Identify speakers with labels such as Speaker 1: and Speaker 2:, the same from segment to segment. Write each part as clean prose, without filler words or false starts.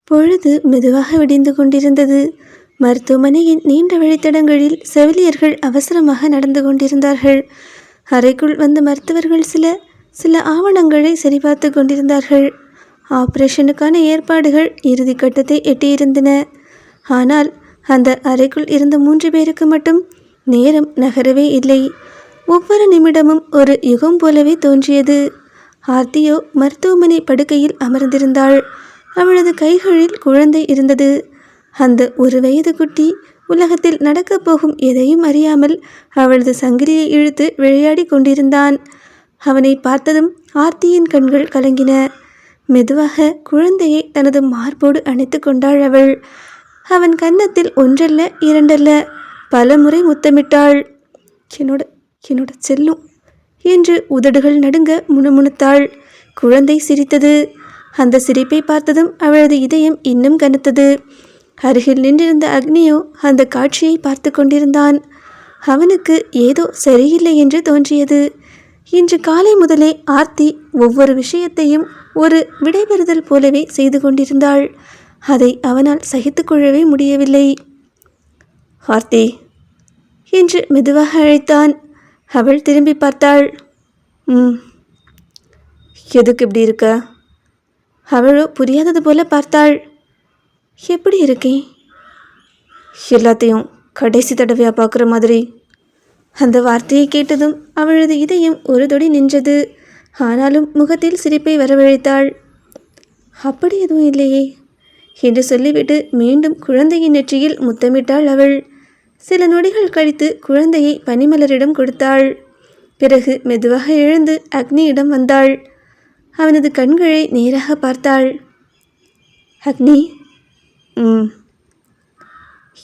Speaker 1: பொழுது மெதுவாக விடிந்து கொண்டிருந்தது. மருத்துவமனையின் நீண்ட வழித்தடங்களில் செவிலியர்கள் அவசரமாக நடந்து கொண்டிருந்தார்கள். அறைக்குள் வந்த மருத்துவர்கள் சில சில ஆவணங்களை சரிபார்த்து கொண்டிருந்தார்கள். ஆபரேஷனுக்கான ஏற்பாடுகள் இறுதி கட்டத்தை எட்டியிருந்தன. ஆனால் அந்த அறைக்குள் இருந்த 3 பேருக்கு மட்டும் நேரம் நகரவே இல்லை. ஒவ்வொரு நிமிடமும் ஒரு யுகம் போலவே தோன்றியது. ஆர்த்தியோ மருத்துவமனை படுக்கையில் அமர்ந்திருந்தாள். அவளது கைகளில் குழந்தை இருந்தது. அந்த 1 வயது குட்டி உலகத்தில் நடக்கப் போகும் எதையும் அறியாமல் அவளது சங்கிலியை இழுத்து விளையாடி கொண்டிருந்தான். அவனை பார்த்ததும் ஆர்த்தியின் கண்கள் கலங்கின. மெதுவாக குழந்தையை தனது மார்போடு அணைத்து கொண்டாள் அவள். அவன் கன்னத்தில் 1 அல்ல 2 அல்ல பல முறை முத்தமிட்டாள். என்னோட என்னோட செல்லும் என்று உதடுகள் நடுங்க முணுமுணுத்தாள். குழந்தை சிரித்தது. அந்த சிரிப்பை பார்த்ததும் அவளது இதயம் இன்னும் கனத்தது. அருகில் நின்றிருந்த அக்னியோ அந்த காட்சியை பார்த்து கொண்டிருந்தான். அவனுக்கு ஏதோ சரியில்லை என்று தோன்றியது. இன்று காலை முதலே ஆர்த்தி ஒவ்வொரு விஷயத்தையும் ஒரு விடைபெறுதல் போலவே செய்து கொண்டிருந்தாள். அதை அவனால் சகித்து கொள்ளவே முடியவில்லை. ஆர்த்தி என்று மெதுவாக அழைத்தான். அவள் திரும்பி பார்த்தாள். எதுக்கு இப்படி இருக்க? அவளோ புரியாதது போல பார்த்தாள். எப்படி இருக்கேன்? எல்லாத்தையும் கடைசி தடவையாக பார்க்குற மாதிரி. அந்த வார்த்தையை கேட்டதும் அவளது இதயம் ஒரு தொடி நின்றது. ஆனாலும் முகத்தில் சிரிப்பை வரவழைத்தாள். அப்படி எதுவும் இல்லையே என்று சொல்லிவிட்டு மீண்டும் குழந்தையின் நெற்றியில் முத்தமிட்டாள் அவள். சில நொடிகள் கழித்து குழந்தையை பனிமலரிடம் கொடுத்தாள். பிறகு மெதுவாக எழுந்து அக்னியிடம் வந்தாள். அவனது கண்களை நேராக பார்த்தாள். அக்னி,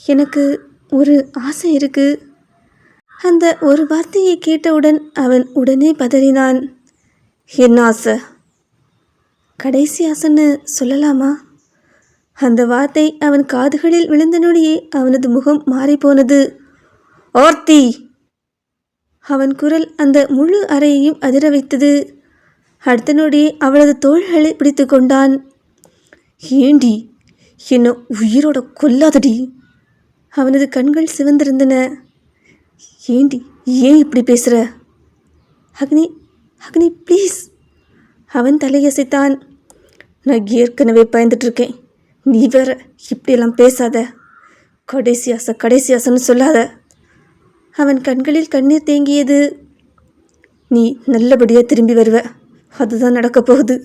Speaker 1: எனக்கு ஒரு ஆசை இருக்கு. அந்த ஒரு வார்த்தையை கேட்டவுடன் அவன் உடனே பதறினான். என்ன ஆசை? கடைசி ஆசைன்னு சொல்லலாமா? அந்த வார்த்தை அவன் காதுகளில் விழுந்த நொடியே அவனது முகம் மாறிப்போனது. ஆர்த்தி! அவன் குரல் அந்த முழு அறையையும் அதிர வைத்தது. அடுத்த நொடியே அவளது தோள்களை பிடித்து கொண்டான். ஏண்டி, என்ன உயிரோட கொல்லாதடி! அவனது கண்கள் சிவந்திருந்தன. ஏண்டி, ஏன் இப்படி பேசுகிற? அக்னி, அக்னி ப்ளீஸ்! அவன் தலையசைத்தான். நான் ஏற்கனவே பயந்துட்டுருக்கேன். நீ வேற இப்படியெல்லாம் பேசாத. கடைசி ஆசைன்னு சொல்லாத. அவன் கண்களில் கண்ணீர் தேங்கியது. நீ நல்லபடியாக திரும்பி வருவ, அதுதான் நடக்கப் போகுது.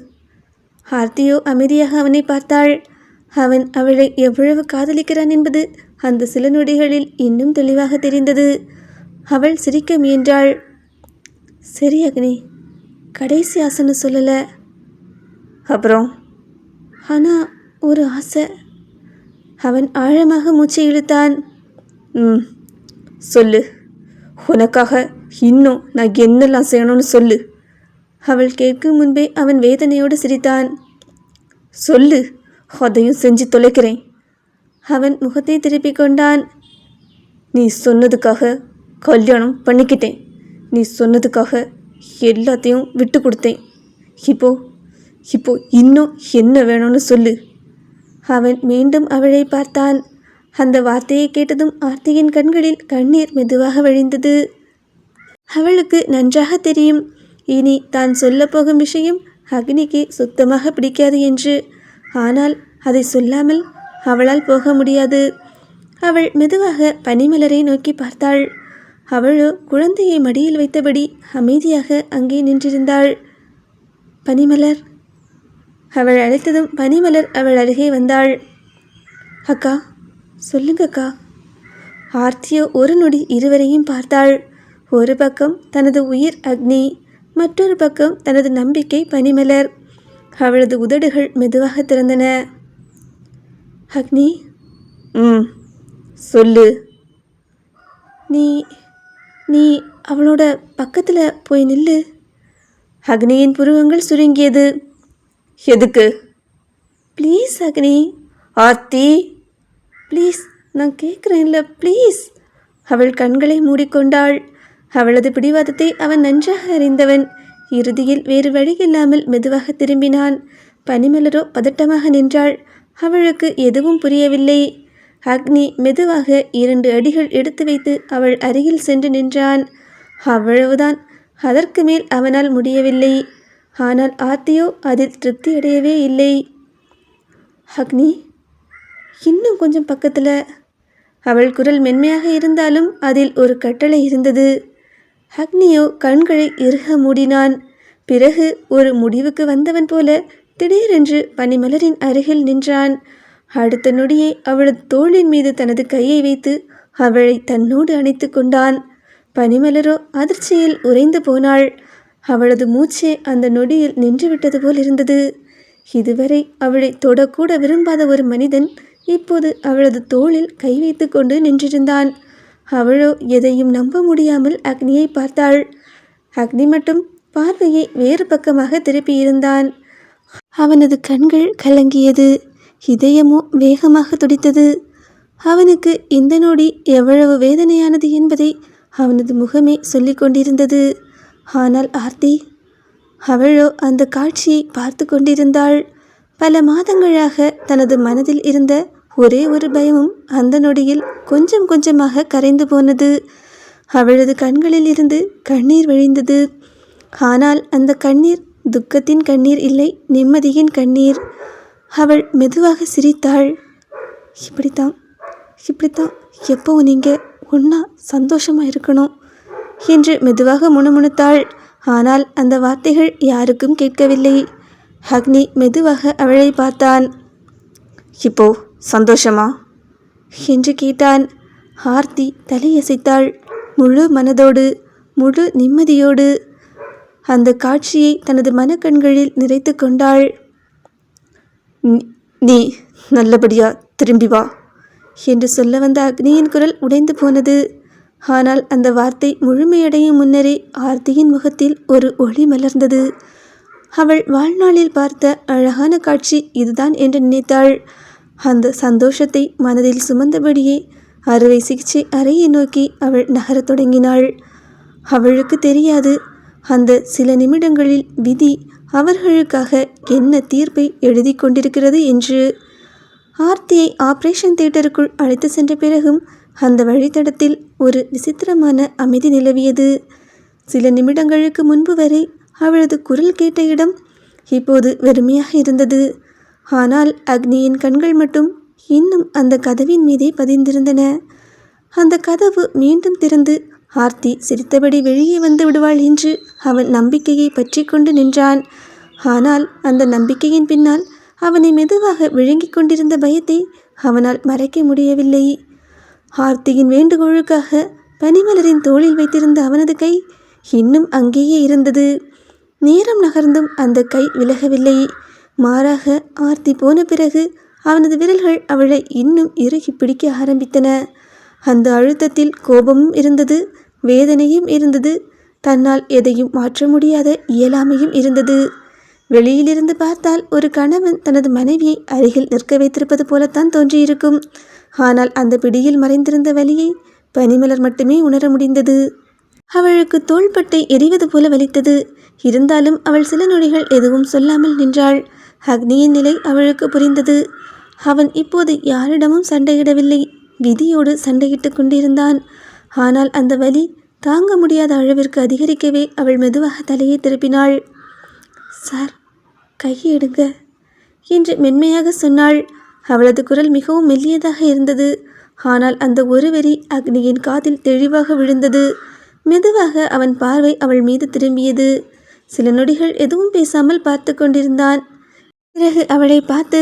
Speaker 1: ஆர்த்தியோ அமைதியாக அவனை பார்த்தாள். அவன் அவளை எவ்வளவு காதலிக்கிறான் என்பது அந்த சில நொடிகளில் இன்னும் தெளிவாக தெரிந்தது. அவள் சிரிக்க முயன்றாள். சரி அக்னி, கடைசி ஆசைன்னு சொல்லலை. அப்புறம்? ஆனால் ஒரு ஆசை. அவன் ஆழமாக மூச்சை இழுத்தான். சொல்லு. உனக்காக இன்னும் நான் என்னெல்லாம் செய்யணும்னு சொல்லு. அவள் கேட்கும் முன்பே அவன் வேதனையோடு சிரித்தான். சொல்லு, அதையும் செஞ்சு தொலைக்கிறேன். அவன் முகத்தை திருப்பிக் கொண்டான். நீ சொன்னதுக்காக கல்யாணம் பண்ணிக்கிட்டேன். நீ சொன்னதுக்காக எல்லாத்தையும் விட்டு கொடுத்தேன். இப்போ இன்னும் என்ன வேணும்னு சொல்லு. அவன் மீண்டும் அவளை பார்த்தான். அந்த வார்த்தையை கேட்டதும் ஆர்த்தியின் கண்களில் கண்ணீர் மெதுவாக வழிந்தது. அவளுக்கு நன்றாக தெரியும், இனி தான் சொல்லப்போகும் விஷயம் அக்னிக்கு சுத்தமாக பிடிக்காது என்று. ஆனால் அதை சொல்லாமல் அவளால் போக முடியாது. அவள் மெதுவாக பனிமலரை நோக்கி பார்த்தாள். அவளோ குழந்தையை மடியில் வைத்தபடி அமைதியாக அங்கே நின்றிருந்தாள். பனிமலர்! அவள் அழைத்ததும் பனிமலர் அவள் அருகே வந்தாள். அக்கா, சொல்லுங்கக்கா. ஆர்த்தியோ ஒரு நொடி இருவரையும் பார்த்தாள். ஒரு பக்கம் தனது உயிர் அக்னி, மற்றொரு பக்கம் தனது நம்பிக்கை பனிமலர். அவளது உதடுகள் மெதுவாக திறந்தன. அக்னி, சொல்லு. நீ அவளோட பக்கத்தில் போய் நில்லு. அக்னியின் புருவங்கள் சுருங்கியது. எதுக்கு? Please Agni. ஆர்த்தி ப்ளீஸ், நான் கேட்குறேன்ல, ப்ளீஸ். அவள் கண்களை மூடிக்கொண்டாள். அவளது பிடிவாதத்தை அவன் நன்றாக அறிந்தவன். இறுதியில் வேறு வழியில்லாமல் மெதுவாக திரும்பினான். பனிமலரோ பதட்டமாக நின்றாள். அவளுக்கு எதுவும் புரியவில்லை. அக்னி மெதுவாக 2 அடிகள் எடுத்து வைத்து அவள் அருகில் சென்று நின்றான். அவ்வளவுதான். அதற்கு மேல் அவனால் முடியவில்லை. ஆனால் ஆர்த்தியோ அதில் திருப்தியடையவே இல்லை. அக்னி, இன்னும் கொஞ்சம் பக்கத்தில். அவள் குரல் மென்மையாக இருந்தாலும் அதில் ஒரு கட்டளை இருந்தது. அக்னியோ கண்களை இறுக மூடினான். பிறகு ஒரு முடிவுக்கு வந்தவன் போல திடீரென்று பனிமலரின் அருகில் நின்றான். அடுத்த நொடியே அவளது தோளின் மீது தனது கையை வைத்து அவளை தன்னோடு அணைத்து கொண்டான். பனிமலரோ அதிர்ச்சியில் உறைந்து போனாள். அவளது மூச்சே அந்த நொடியில் நின்றுவிட்டது போல் இருந்தது. இதுவரை அவளை தொடக்கூட விரும்பாத ஒரு மனிதன் இப்போது அவளது தோளில் கை வைத்து கொண்டு நின்றிருந்தான். அவளோ எதையும் நம்ப முடியாமல் அக்னியை பார்த்தாள். அக்னி மட்டும் பார்வையை வேறு பக்கமாக திருப்பியிருந்தான். அவனது கண்கள் கலங்கியது. இதயமோ வேகமாக துடித்தது. அவனுக்கு இந்த நொடி எவ்வளவு வேதனையானது என்பதை அவனது முகமே சொல்லிக் கொண்டிருந்தது. ஆனால் ஆர்த்தி, அவளோ அந்த காட்சியை பார்த்து கொண்டிருந்தாள். பல மாதங்களாக தனது மனதில் இருந்த ஒரே ஒரு பயமும் அந்த நொடியில் கொஞ்சம் கொஞ்சமாக கரைந்து போனது. அவளது கண்களில் இருந்து கண்ணீர் வழிந்தது. ஆனால் அந்த கண்ணீர் துக்கத்தின் கண்ணீர் இல்லை, நிம்மதியின் கண்ணீர். அவள் மெதுவாக சிரித்தாள். இப்படித்தான் எப்போவும் நீங்கள் ஒன்றா சந்தோஷமாக இருக்கணும் என்று மெதுவாக முணுமுணுத்தாள். ஆனால் அந்த வார்த்தைகள் யாருக்கும் கேட்கவில்லை. அக்னி மெதுவாக அவளை பார்த்தான். இப்போ சந்தோஷமா என்று கேட்டான். ஆர்த்தி தலையசைத்தாள். முழு மனதோடு, முழு நிம்மதியோடு அந்த காட்சியை தனது மனக்கண்களில் நிறைத்து கொண்டாள். நீ நல்லபடியா திரும்பி வா என்று சொல்ல வந்த அக்னியின் குரல் உடைந்து போனது. ஆனால் அந்த வார்த்தை முழுமையடையும் முன்னரே ஆர்த்தியின் முகத்தில் ஒரு ஒளி மலர்ந்தது. அவள் வாழ்நாளில் பார்த்த அழகான காட்சி இதுதான் என்று நினைத்தாள். அந்த சந்தோஷத்தை மனதில் சுமந்தபடியே அறுவை சிகிச்சை அறையை நோக்கி அவள் நகரத் தொடங்கினாள். அவளுக்கு தெரியாது, அந்த சில நிமிடங்களில் விதி அவர்களுக்காக என்ன தீர்ப்பை எழுதி கொண்டிருக்கிறது என்று. ஆர்த்தியை ஆபரேஷன் தியேட்டருக்குள் அழைத்து சென்ற பிறகும் அந்த வழித்தடத்தில் ஒரு விசித்திரமான அமைதி நிலவியது. சில நிமிடங்களுக்கு முன்பு வரை அவளது குரல் கேட்ட இடம் இப்போது வெறுமையாக இருந்தது. ஆனால் அக்னியின் கண்கள் மட்டும் இன்னும் அந்த கதவின் மீதே பதிந்திருந்தன. அந்த கதவு மீண்டும் திறந்து ஆர்த்தி சிரித்தபடி வெளியே வந்து விடுவாள் என்று அவன் நம்பிக்கையை பற்றி கொண்டு நின்றான். ஆனால் அந்த நம்பிக்கையின் பின்னால் அவனை மெதுவாக விழுங்கிக் கொண்டிருந்த பயத்தை அவனால் மறைக்க முடியவில்லை. ஆர்த்தியின் வேண்டுகோளுக்காக பனிமலரின் தோளில் வைத்திருந்த அவனது கை இன்னும் அங்கேயே இருந்தது. நேரம் நகர்ந்தும் அந்த கை விலகவில்லை. மாறாக ஆர்த்தி போன பிறகு அவனது விரல்கள் அவளை இன்னும் இறுகி பிடிக்க ஆரம்பித்தன. அந்த அழுத்தத்தில் கோபமும் இருந்தது, வேதனையும் இருந்தது, தன்னால் எதையும் மாற்ற முடியாத இயலாமையும் இருந்தது. வெளியிலிருந்து பார்த்தால் ஒரு கணவன் தனது மனைவியை அருகில் நிற்க வைத்திருப்பது போலத்தான் தோன்றியிருக்கும். ஆனால் அந்த பிடியில் மறைந்திருந்த வலியை பனிமலர் மட்டுமே உணர முடிந்தது. அவளுக்கு தோள்பட்டை எரிவது போல வலித்தது. இருந்தாலும் அவள் சில நொடிகள் எதுவும் சொல்லாமல் நின்றாள். அக்னியின் நிலை அவளுக்கு புரிந்தது. அவன் இப்போது யாரிடமும் சண்டையிடவில்லை, விதியோடு சண்டையிட்டு கொண்டிருந்தான். ஆனால் அந்த வலி தாங்க முடியாத அளவிற்கு அதிகரிக்கவே அவள் மெதுவாக தலையை திருப்பினாள். சார், கையை எடுங்க என்று மென்மையாக சொன்னாள். அவளது குரல் மிகவும் மெல்லியதாக இருந்தது. ஆனால் அந்த ஒரு வரி அக்னியின் காதில் தெளிவாக விழுந்தது. மெதுவாக அவன் பார்வை அவள் மீது திரும்பியது. சில நொடிகள் எதுவும் பேசாமல் பார்த்து கொண்டிருந்தான். பிறகு அவளை பார்த்து,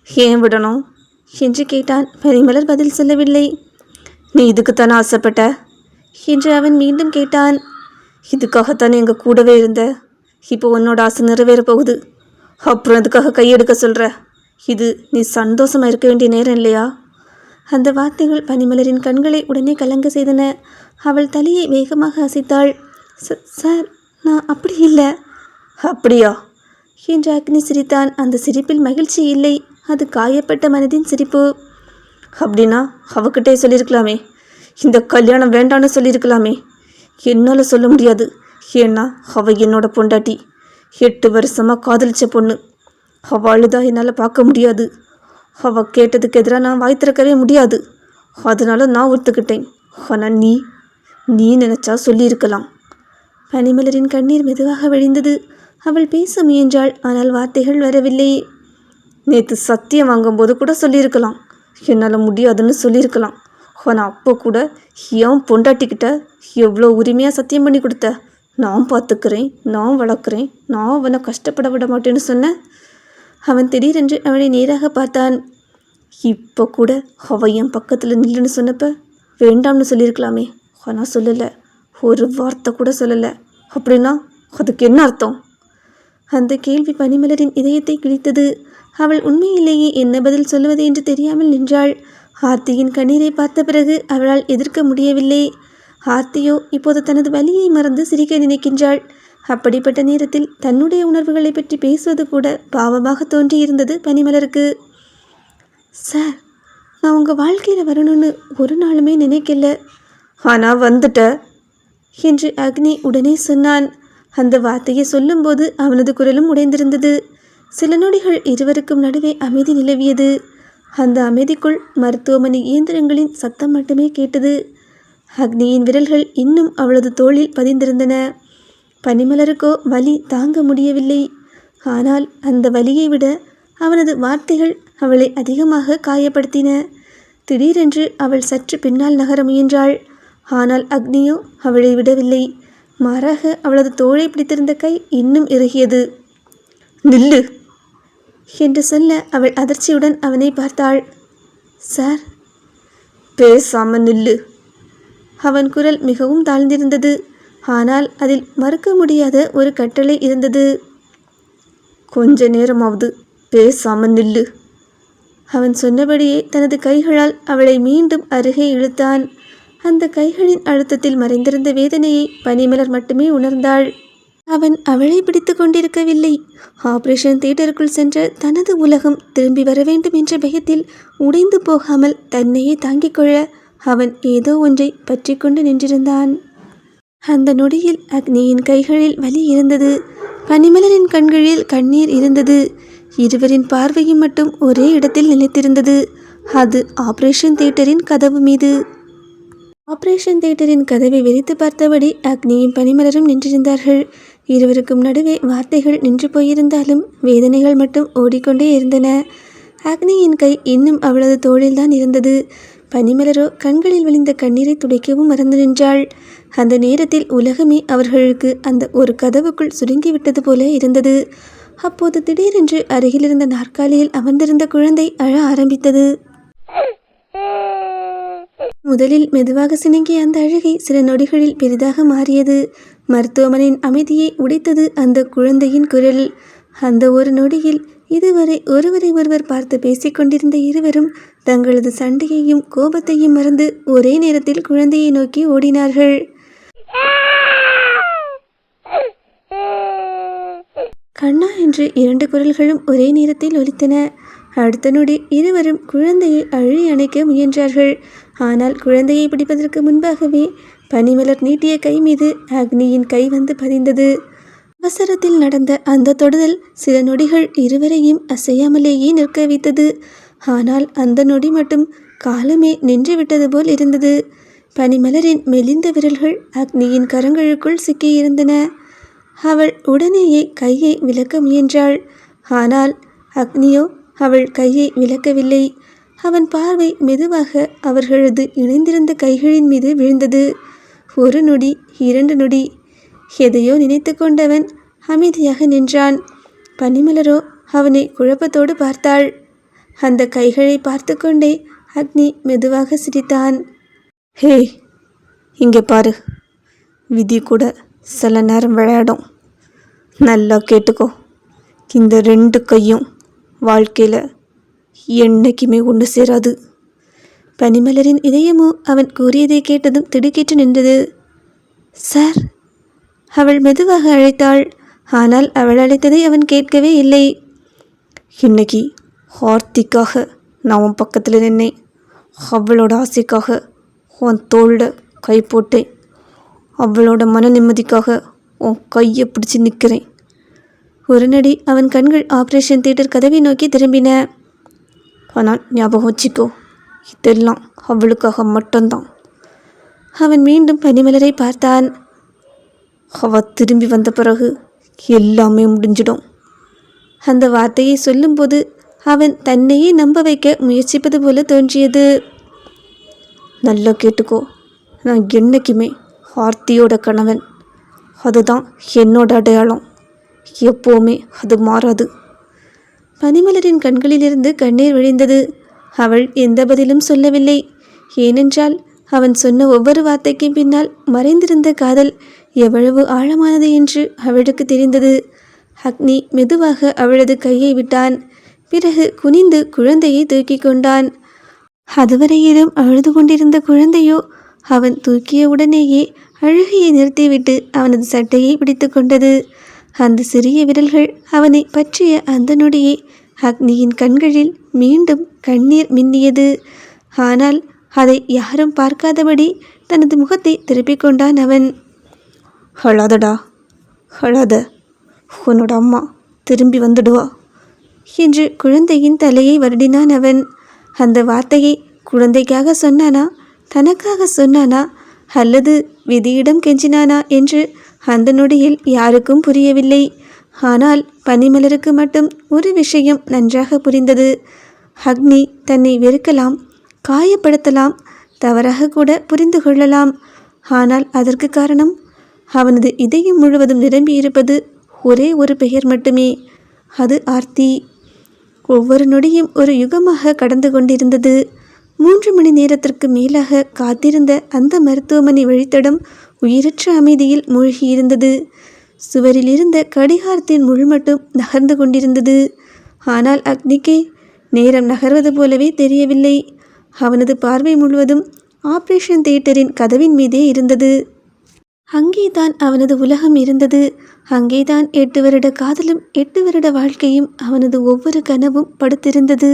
Speaker 1: ஏன் விடணும் என்று கேட்டான். பனிமலர் பதில் சொல்லவில்லை. நீ இதுக்குத்தானே ஆசைப்பட்ட என்று அவன் மீண்டும் கேட்டான். இதுக்காகத்தானே எங்கள் கூடவே இருந்த. இப்போ உன்னோட ஆசை நிறைவேறப் போகுது. அப்புறம் இதுக்காக கையெடுக்க சொல்கிற? இது நீ சந்தோஷமாக இருக்க வேண்டிய நேரம் இல்லையா? அந்த வார்த்தைகள் பனிமலரின் கண்களை உடனே கலங்க செய்தன. அவள் தலையை வேகமாக அசைத்தாள். சார், நான் அப்படி இல்லை. அப்படியா என்று அக்னி சிரித்தான். அந்த சிரிப்பில் மகிழ்ச்சி இல்லை, அது காயப்பட்ட மனதின் சிரிப்பு. அப்படின்னா அவகிட்டே சொல்லியிருக்கலாமே, இந்த கல்யாணம் வேண்டான்னு சொல்லியிருக்கலாமே. என்னால் சொல்ல முடியாது. ஏன்னா அவள் என்னோட பொண்டாட்டி, 8 வருஷமாக காதலிச்ச பொண்ணு. அவள் அழுதா என்னால் பார்க்க முடியாது. அவள் கேட்டதுக்கு எதிராக நான் வாய் திறக்கவே முடியாது. அதனால நான் ஒத்துக்கிட்டேன். ஆனால் நீ நினச்சா சொல்லியிருக்கலாம். பனிமலரின் கண்ணீர் மெதுவாக வழிந்தது. அவள் பேச முயன்றாள், ஆனால் வார்த்தைகள் வரவில்லை. நேற்று சத்தியம் வாங்கும்போது கூட சொல்லியிருக்கலாம், என்னால் முடியாதுன்னு சொல்லியிருக்கலாம். ஆனால் அப்போ கூட ஏன் பொண்டாட்டிக்கிட்ட எவ்வளோ உரிமையாக சத்தியம் பண்ணி கொடுத்த? நான் பார்த்துக்கிறேன், நான் வளர்க்குறேன், நான் அவனை கஷ்டப்பட விட மாட்டேன்னு சொன்னேன். அவன் திடீரென்று அவளை நேராக பார்த்தான். இப்போ கூட அவள் என் பக்கத்தில் நில்லுன்னு சொன்னப்ப வேண்டாம்னு சொல்லியிருக்கலாமே. ஆனால் சொல்லலை, ஒரு வார்த்தை கூட சொல்லலை. அப்படின்னா அதுக்கு என்ன அர்த்தம்? அந்த கேள்வி பனிமலரின் இதயத்தை கிழித்தது. அவள் உண்மையிலேயே என்ன பதில் சொல்லுவது என்று தெரியாமல் நின்றாள். ஆர்த்தியின் கண்ணீரை பார்த்த பிறகு அவளால் எதிர்க்க முடியவில்லை. ஆர்த்தியோ இப்போது தனது வலியை மறந்து சிரிக்க நினைக்கின்றாள். அப்படிப்பட்ட நேரத்தில் தன்னுடைய உணர்வுகளை பற்றி பேசுவது கூட பாவமாக தோன்றியிருந்தது பனிமலருக்கு. சார், நான் உங்கள் வாழ்க்கையில் வரணும்னு ஒரு நாளுமே நினைக்கல. ஆனால் வந்துட்ட என்று அக்னி உடனே சொன்னான். அந்த வார்த்தையை சொல்லும்போது அவனது குரலும் உடைந்திருந்தது. சில நொடிகள் இருவருக்கும் நடுவே அமைதி நிலவியது. அந்த அமைதிக்குள் மருத்துவமனை இயந்திரங்களின் சத்தம் மட்டுமே கேட்டது. அக்னியின் விரல்கள் இன்னும் அவளது தோளில் பதிந்திருந்தன. பனிமலருக்கோ வலி தாங்க முடியவில்லை. ஆனால் அந்த வலியை விட அவனது வார்த்தைகள் அவளை அதிகமாக காயப்படுத்தின. திடீரென்று அவள் சற்று பின்னால் நகர முயன்றாள். ஆனால் அக்னியோ அவளை விடவில்லை. மாறாக அவளது தோளை பிடித்திருந்த கை இன்னும் இறுகியது. நில்லு என்று சொல்ல அவள் அதிர்ச்சியுடன் அவனை பார்த்தாள். சார், பேசாம நில்லு. அவன் குரல் மிகவும் தாழ்ந்திருந்தது. ஆனால் அதில் மறுக்க முடியாத ஒரு கட்டளை இருந்தது. கொஞ்ச நேரமாவது பேசாம நில்லு. அவன் சொன்னபடியே தனது கைகளால் அவளை மீண்டும் அருகே இழுத்தான். அந்த கைகளின் அழுத்தத்தில் மறைந்திருந்த வேதனையை பனிமலர் மட்டுமே உணர்ந்தாள். அவன் அவளை பிடித்து கொண்டிருக்கவில்லை. ஆபரேஷன் தியேட்டருக்குள் சென்ற தனது உலகம் திரும்பி வர வேண்டும் என்ற பயத்தில் உடைந்து போகாமல் தன்னையே தாங்கிக் கொள்ள அவன் ஏதோ ஒன்றை பற்றி கொண்டு நின்றிருந்தான். அந்த நொடியில் அக்னியின் கைகளில் வலி இருந்தது. பனிமலரின் கண்களில் கண்ணீர் இருந்தது. இருவரின் பார்வையும் மட்டும் ஒரே இடத்தில் நிலைத்திருந்தது. அது ஆபரேஷன் தியேட்டரின் கதவு மீது. ஆபரேஷன் தியேட்டரின் கதவை விரித்து பார்த்தபடி அக்னியும் பனிமலரும் நின்றிருந்தார்கள். இருவருக்கும் நடுவே வார்த்தைகள் நின்று போயிருந்தாலும் வேதனைகள் மட்டும் ஓடிக்கொண்டே இருந்தன. அக்னியின் கை இன்னும் அவளது தோளில்தான் இருந்தது. பனிமலரோ கண்களில் விழுந்த கண்ணீரை துடைக்கவும் மறந்து நின்றாள். அந்த நேரத்தில் உலகமே அவர்களுக்கு அந்த ஒரு கதவுக்குள் சுருங்கிவிட்டது போல இருந்தது. அப்போது திடீரென்று அருகிலிருந்த நாற்காலியில் அமர்ந்திருந்த குழந்தை அழ ஆரம்பித்தது. முதலில் மெதுவாக சினுங்கிய அந்த அழுகை சில நொடிகளில் பெரிதாக மாறியது. மருத்துவமனையின் அமைதியை உடைத்தது அந்த குழந்தையின் குரல். அந்த ஒரு நொடியில் இதுவரை ஒருவரை ஒருவர் பார்த்து பேசிக்கொண்டிருந்த இருவரும் தங்களது சண்டையையும் கோபத்தையும் மறந்து ஒரே நேரத்தில் குழந்தையை நோக்கி ஓடினார்கள். கண்ணா என்று இரண்டு குரல்களும் ஒரே நேரத்தில் ஒலித்தன. அடுத்த நொடி இருவரும் குழந்தையை அழி அணைக்க முயன்றார்கள். ஆனால் குழந்தையை பிடிப்பதற்கு முன்பாகவே பனிமலர் நீட்டிய கை மீது அக்னியின் கை வந்து பதிந்தது. அவசரத்தில் நடந்த அந்த தொடுதல் சில நொடிகள் இருவரையும் அசையாமலேயே நிற்க வைத்தது. ஆனால் அந்த நொடி மட்டும் காலமே நின்றுவிட்டது போல் இருந்தது. பனிமலரின் மெலிந்த விரல்கள் அக்னியின் கரங்களுக்குள் சிக்கியிருந்தன. அவள் உடனேயே கையை விலக்க முயன்றாள். ஆனால் அக்னியோ அவள் கையை விலக்கவில்லை. அவன் பார்வை மெதுவாக அவர்களது இணைந்திருந்த கைகளின் மீது விழுந்தது. ஒரு நொடி, இரண்டு நொடி. எதையோ நினைத்து கொண்டவன் அமைதியாக நின்றான். பனிமலரோ அவனை குழப்பத்தோடு பார்த்தாள். அந்த கைகளை பார்த்து கொண்டே அக்னி மெதுவாக சிரித்தான். ஹே, இங்கே பாரு, விதி கூட சில நேரம் விளையாடும். நல்லா கேட்டுக்கோ, இந்த ரெண்டு கையும் வாழ்க்கையில் என்னைக்குமே ஒன்று சேராது. பனிமலரின் இதயமோ அவன் கூறியதை கேட்டதும் திடுக்கிட்டு நின்றது. சார், அவள் மெதுவாக அழைத்தாள். ஆனால் அவள் அழைத்ததை அவன் கேட்கவே இல்லை. இன்னைக்கு ஆர்த்திக்காக நான் உன் பக்கத்தில் நின்னேன். அவளோட ஆசைக்காக உன் தோளில் கை போட்டேன். அவளோட மன நிம்மதிக்காக உன் கையை பிடிச்சி நிற்கிறேன். ஒரு நொடி அவன் கண்கள் ஆபரேஷன் தியேட்டர் கதவை நோக்கி திரும்பின.
Speaker 2: 「あなたの声が聞こえる」
Speaker 1: ஆபரேஷன் தியேட்டர் கதவை நோக்கி திரும்பின. ஆனால் ஞாபகம் வச்சுக்கோ, இதெல்லாம் அவளுக்காக மட்டும்தான். அவன் மீண்டும் பனிமலரை பார்த்தான். அவ திரும்பி வந்த பிறகு எல்லாமே முடிஞ்சிடும். அந்த வார்த்தையை சொல்லும்போது அவன் தன்னையே நம்ப வைக்க முயற்சிப்பது போல தோன்றியது. நல்லா கேட்டுக்கோ, நான் என்னைக்குமே ஆர்த்தியோட கணவன். அதுதான் என்னோட அடையாளம். எப்போவுமே அது மாறாது. பனிமலரின் கண்களிலிருந்து கண்ணீர் விழிந்தது. அவள் எந்த பதிலும் சொல்லவில்லை. ஏனென்றால் அவன் சொன்ன ஒவ்வொரு வார்த்தைக்கும் பின்னால் மறைந்திருந்த காதல் எவ்வளவு ஆழமானது என்று அவளுக்கு தெரிந்தது. அக்னி மெதுவாக அவளது கையை விட்டான். பிறகு குனிந்து குழந்தையை தூக்கி கொண்டான். அதுவரையிலும் அழுது கொண்டிருந்த குழந்தையோ அவன் தூக்கிய உடனேயே அழுகையை நிறுத்திவிட்டு அவனது சட்டையை பிடித்து கொண்டது. அந்த சிறிய விரல்கள் அவனை பற்றிய அந்த நொடியே அக்னியின் கண்களில் மீண்டும் கண்ணீர் மின்னியது. ஆனால் அதை யாரும் பார்க்காதபடி தனது முகத்தை திருப்பிக் கொண்டான் அவன். அழாதடா, அழாத, உன்னோட அம்மா திரும்பி வந்துடுவா என்று குழந்தையின் தலையை வருடினான் அவன். அந்த வார்த்தையை குழந்தைக்காக சொன்னானா, தனக்காக சொன்னானா, அல்லது விதியிடம் கெஞ்சினானா என்று அந்த நொடியில் யாருக்கும் புரியவில்லை. ஆனால் பனிமலருக்கு மட்டும் ஒரு விஷயம் நன்றாக புரிந்தது. அக்னி தன்னை வெறுக்கலாம், காயப்படுத்தலாம், தவறாக கூட புரிந்து கொள்ளலாம். ஆனால் அதற்கு காரணம் அவனது இதயம் முழுவதும் நிரம்பியிருப்பது ஒரே ஒரு பெயர் மட்டுமே. அது ஆர்த்தி. ஒவ்வொரு நொடியும் ஒரு யுகமாக கடந்து கொண்டிருந்தது. 3 மணி நேரத்திற்கு மேலாக காத்திருந்த அந்த மருத்துவமனை வழித்தடம் உயிரற்ற அமைதியில் மூழ்கியிருந்தது. சுவரில் இருந்த கடிகாரத்தின் முள் மட்டும் நகர்ந்து கொண்டிருந்தது. ஆனால் அக்னிக்கே நேரம் நகர்வது போலவே தெரியவில்லை. அவனது பார்வை முழுவதும் ஆபரேஷன் தியேட்டரின் கதவின் மீதே இருந்தது. அங்கேதான் அவனது உலகம் இருந்தது. அங்கேதான் 8 வருட காதலும் 8 வருட வாழ்க்கையும் அவனது ஒவ்வொரு கனவும் படுத்திருந்தது.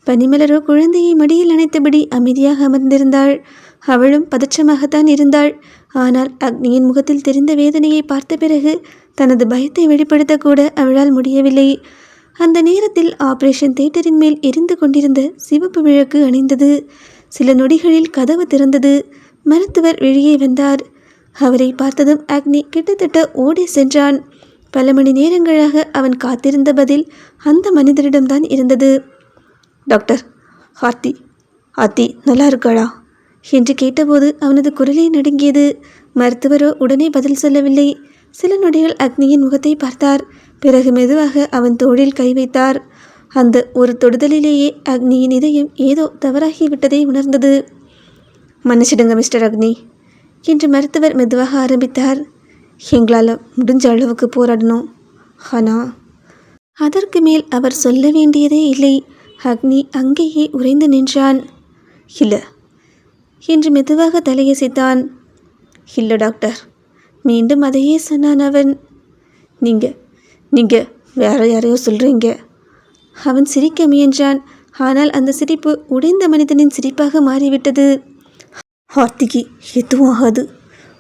Speaker 1: பனிமலரோ குழந்தையை மடியில் அணைத்தபடி அமைதியாக அமர்ந்திருந்தாள். அவளும் பதற்றமாகத்தான் இருந்தாள். ஆனால் அக்னியின் முகத்தில் தெரிந்த வேதனையை பார்த்த பிறகு தனது பயத்தை வெளிப்படுத்தக்கூட அவளால் முடியவில்லை. அந்த நேரத்தில் ஆபரேஷன் தியேட்டரின் மேல் எரிந்து கொண்டிருந்த சிவப்பு விளக்கு அணைந்தது. சில நொடிகளில் கதவு திறந்தது. மருத்துவர் வெளியே வந்தார். அவரை பார்த்ததும் அக்னி கிட்டத்தட்ட ஓடி சென்றான். பல மணி நேரங்களாக அவன் காத்திருந்த பதில் அந்த மனிதரிடம்தான் இருந்தது. டாக்டர், ஆர்த்தி நல்லா இருக்காளா என்று கேட்டபோது அவனது குரலை நடுங்கியது. மருத்துவரோ உடனே பதில் சொல்லவில்லை. சில நொடிகள் அக்னியின் முகத்தை பார்த்தார். பிறகு மெதுவாக அவன் தோளில் கை வைத்தார். அந்த ஒரு தொடுதலிலேயே அக்னியின் இதயம் ஏதோ தவறாகிவிட்டதை உணர்ந்தது. மன்னிச்சிடுங்க மிஸ்டர் அக்னி என்று மருத்துவர் மெதுவாக ஆரம்பித்தார். எங்களால் முடிஞ்ச அளவுக்கு போராடணும். ஆனால் அதற்கு மேல் அவர் சொல்ல வேண்டியதே இல்லை. அக்னி அங்கேயே உறைந்து நின்றான். இல்லை என்று மெதுவாக தலையசைத்தான். இல்லை டாக்டர், மீண்டும் அதையே சொன்னான் அவன். நீங்கள் வேற யாரையோ சொல்கிறீங்க. அவன் சிரிக்க முயன்றான். ஆனால் அந்த சிரிப்பு உடைந்த மனிதனின் சிரிப்பாக மாறிவிட்டது. ஆர்த்திக்கு எதுவும் ஆகாது.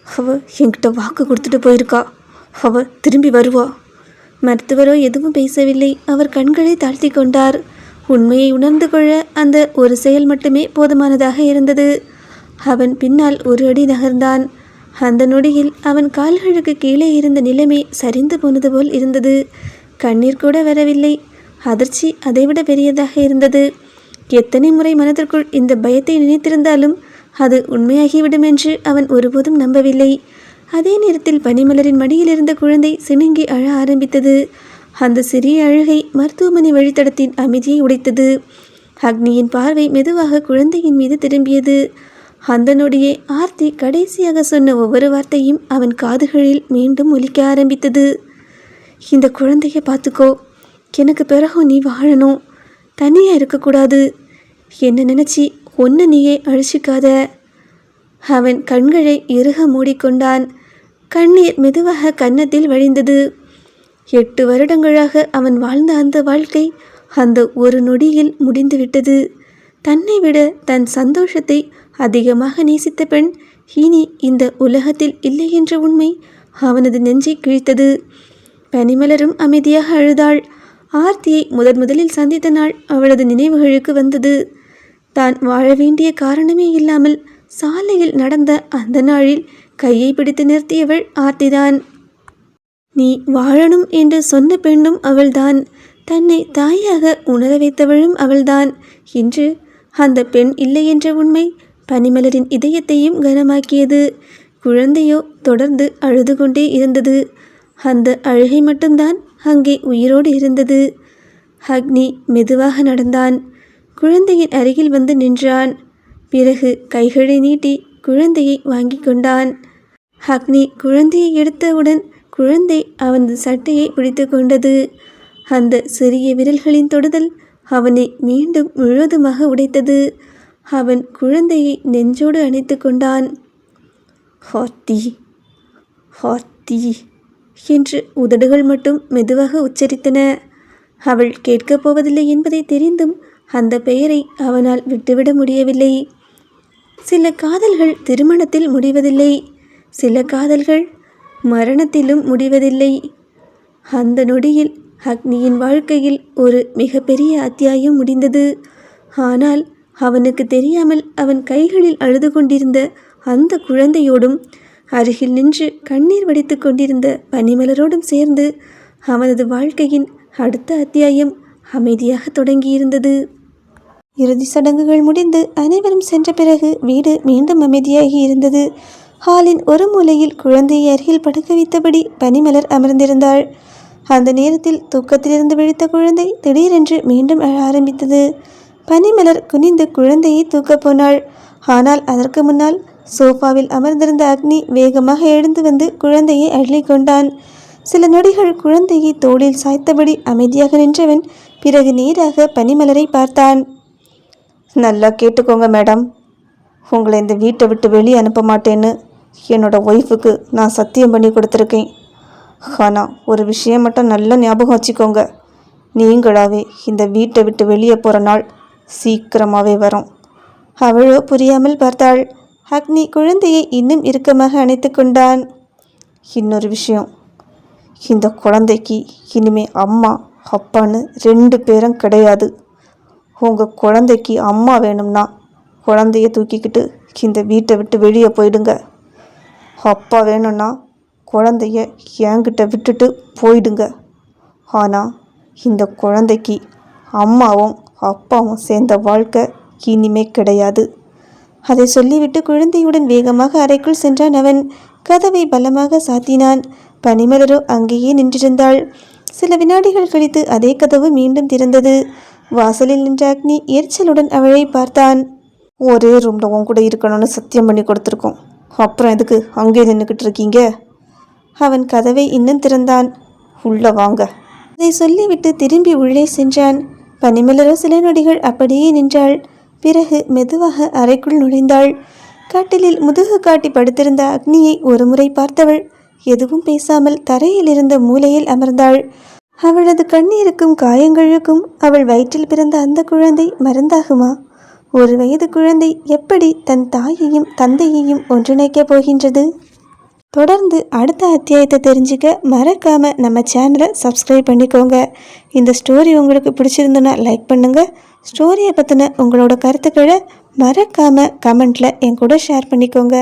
Speaker 1: அவள் என்கிட்ட வாக்கு கொடுத்துட்டு போயிருக்கா. அவள் திரும்பி வருவா. மருத்துவரோ எதுவும் பேசவில்லை. அவர் கண்களை தாழ்த்தி கொண்டார். உண்மையை உணர்ந்து கொள்ள அந்த ஒரு செயல் மட்டுமே போதுமானதாக இருந்தது. அவன் பின்னால் ஒரு அடி நகர்ந்தான். அந்த நொடியில் அவன் கால்களுக்கு கீழே இருந்த நிலைமை சரிந்து போனது போல் இருந்தது. கண்ணீர் கூட வரவில்லை. அதிர்ச்சி அதைவிட பெரியதாக இருந்தது. எத்தனை முறை மனதிற்குள் இந்த பயத்தை நினைத்திருந்தாலும் அது உண்மையாகிவிடும் என்று அவன் ஒருபோதும் நம்பவில்லை. அதே நேரத்தில் பனிமலரின் மடியில் இருந்த குழந்தை சிணுங்கி அழ ஆரம்பித்தது. அந்த சிறிய அழுகை மருத்துவமனை வழித்தடத்தின் அமைதியை உடைத்தது. அக்னியின் பார்வை மெதுவாக குழந்தையின் மீது திரும்பியது. அந்த நொடியே ஆர்த்தி கடைசியாக சொன்ன ஒவ்வொரு வார்த்தையும் அவன் காதுகளில் மீண்டும் ஒலிக்க ஆரம்பித்தது. இந்த குழந்தைய பார்த்துக்கோ. எனக்கு பிறகும் நீ வாழணும். தனியாக இருக்கக்கூடாது. என்ன நினச்சி ஒன்று நீயே அழிச்சிக்காத. அவன் கண்களை இறுக மூடிக்கொண்டான். கண்ணீர் மெதுவாக கன்னத்தில் வழிந்தது. 8 வருடங்களாக அவன் வாழ்ந்த அந்த வாழ்க்கை அந்த ஒரு நொடியில் முடிந்துவிட்டது. தன்னை விட தன் சந்தோஷத்தை அதிகமாக நேசித்த பெண் இனி இந்த உலகத்தில் இல்லை என்ற உண்மை அவனது நெஞ்சை கிழித்தது. பனிமலரும் அமைதியாக அழுதாள். ஆர்த்தியை முதலில் சந்தித்த நாள் அவளது நினைவுகளுக்கு வந்தது. தான் வாழ வேண்டிய காரணமே இல்லாமல் சாலையில் நடந்த அந்த நாளில் கையை பிடித்து நிறுத்தியவள் ஆர்த்திதான். நீ வாழணும் என்று சொன்ன பெண்ணும் அவள்தான். தன்னை தாயாக உணர வைத்தவளும் அவள்தான். இன்று அந்த பெண் இல்லை என்ற உண்மை பனிமலரின் இதயத்தையும் கனமாக்கியது. குழந்தையோ தொடர்ந்து அழுது கொண்டே இருந்தது. அந்த அழுகை மட்டும்தான் அங்கே உயிரோடு இருந்தது. அக்னி மெதுவாக நடந்தான். குழந்தையின் அருகில் வந்து நின்றான். பிறகு கைகளை நீட்டி குழந்தையை வாங்கி கொண்டான். அக்னி குழந்தையை எடுத்தவுடன் குழந்தை அவனது சட்டையை பிடித்து கொண்டது. அந்த சிறிய விரல்களின் தொடுதல் அவனை மீண்டும் முழுவதுமாக உடைத்தது. அவன் குழந்தையை நெஞ்சோடு அணைத்து கொண்டான். ஹார்த்தி ஹார்த்தி என்று உதடுகள் மட்டும் மெதுவாக உச்சரித்தன. அவள் கேட்கப் போவதில்லை என்பதை தெரிந்தும் அந்த பெயரை அவனால் விட்டுவிட முடியவில்லை. சில காதல்கள் திருமணத்தில் முடிவதில்லை, சில காதல்கள் மரணத்திலும் முடிவதில்லை. அந்த நொடியில் அக்னியின் வாழ்க்கையில் ஒரு மிகப்பெரிய அத்தியாயம் முடிந்தது. ஆனால் அவனுக்கு தெரியாமல் அவன் கைகளில் அழுது கொண்டிருந்த அந்த குழந்தையோடும் அருகில் நின்று கண்ணீர் வடித்து கொண்டிருந்த பனிமலரோடும் சேர்ந்து அவனது வாழ்க்கையின் அடுத்த அத்தியாயம் அமைதியாக தொடங்கியிருந்தது. இறுதி சடங்குகள் முடிந்து அனைவரும் சென்ற பிறகு வீடு மீண்டும் அமைதியாகி இருந்தது. ஹாலின் ஒரு மூலையில் குழந்தையை அருகில் படுக்க வைத்தபடி பனிமலர் அமர்ந்திருந்தாள். அந்த நேரத்தில் தூக்கத்திலிருந்து விழித்த குழந்தை திடீரென்று மீண்டும் அழ ஆரம்பித்தது. பனிமலர் குனிந்து குழந்தையை தூக்கப் போனாள். ஆனால் அதற்கு முன்னால் சோஃபாவில் அமர்ந்திருந்த அக்னி வேகமாக எழுந்து வந்து குழந்தையை அள்ளி கொண்டான். சில நொடிகள் குழந்தையை தோளில் சாய்த்தபடி அமைதியாக நின்றவன் பிறகு நேராக பனிமலரை பார்த்தான். நல்லா கேட்டுக்கோங்க மேடம், உங்களை இந்த வீட்டை விட்டு வெளியே அனுப்ப மாட்டேன்னு என்னோட ஒய்ஃபுக்கு நான் சத்தியம் பண்ணி கொடுத்துருக்கேன். ஆனால் ஒரு விஷயம் மட்டும் நல்லா ஞாபகம் வச்சுக்கோங்க, நீங்களாவே இந்த வீட்டை விட்டு வெளியே போகிற நாள் சீக்கிரமாகவே வரும். அவளோ புரியாமல் பார்த்தாள். அக்னி குழந்தையை இன்னும் இறுக்கமாக அணைத்து கொண்டான். இன்னொரு விஷயம், இந்த குழந்தைக்கு இனிமே அம்மா அப்பான்னு 2 பேரும் கிடையாது. உங்கள் குழந்தைக்கு அம்மா வேணும்னா குழந்தைய தூக்கிக்கிட்டு இந்த வீட்டை விட்டு வெளியே போயிடுங்க. அப்பா வேணும்னா குழந்தைய என்கிட்ட விட்டுட்டு போயிடுங்க. ஆனால் இந்த குழந்தைக்கு அம்மாவும் அப்பாவும் சேர்ந்த வாழ்க்கை இனிமே கிடையாது. அதை சொல்லிவிட்டு குழந்தையுடன் வேகமாக அறைக்குள் சென்றான் அவன். கதவை பலமாக சாத்தினான். பனிமலரோ அங்கேயே நின்றிருந்தாள். சில வினாடிகள் கழித்து அதே கதவு மீண்டும் திறந்தது. வாசலில் நின்ற அக்னி எரிச்சலுடன் அவளை பார்த்தான். ஒரே ரூமில் உன் கூட இருக்கணும்னு சத்தியம் பண்ணி கொடுத்துருக்கோம், அப்புறம் எதுக்கு அங்கே நின்றுக்கிட்டு இருக்கீங்க? அவன் கதவை இன்னும் திறந்தான். உள்ள வாங்க. அதை சொல்லிவிட்டு திரும்பி உள்ளே சென்றான். பனிமலரோ சில நொடிகள் அப்படியே நின்றாள். பிறகு மெதுவாக அறைக்குள் நுழைந்தாள். கட்டிலில் முதுகு காட்டி படுத்திருந்த அக்னியை ஒரு முறை பார்த்தவள் எதுவும் பேசாமல் தரையில் இருந்த மூலையில் அமர்ந்தாள். அவளது கண்ணீருக்கும் காயங்களுக்கும் அவள் வயிற்றில் பிறந்த அந்த குழந்தை மருந்தாகுமா? 1 வயது குழந்தை எப்படி தன் தாயையும் தந்தையையும் ஒன்றிணைக்கப் போகின்றது? தொடர்ந்து அடுத்த அத்தியாயத்தை தெரிஞ்சுக்க மறக்காமல் நம்ம சேனலை சப்ஸ்கிரைப் பண்ணிக்கோங்க. இந்த ஸ்டோரி உங்களுக்கு பிடிச்சிருந்துன்னா லைக் பண்ணுங்கள். ஸ்டோரியை பற்றின உங்களோட கருத்துக்களை மறக்காமல் கமெண்ட்டில் என் கூட ஷேர் பண்ணிக்கோங்க.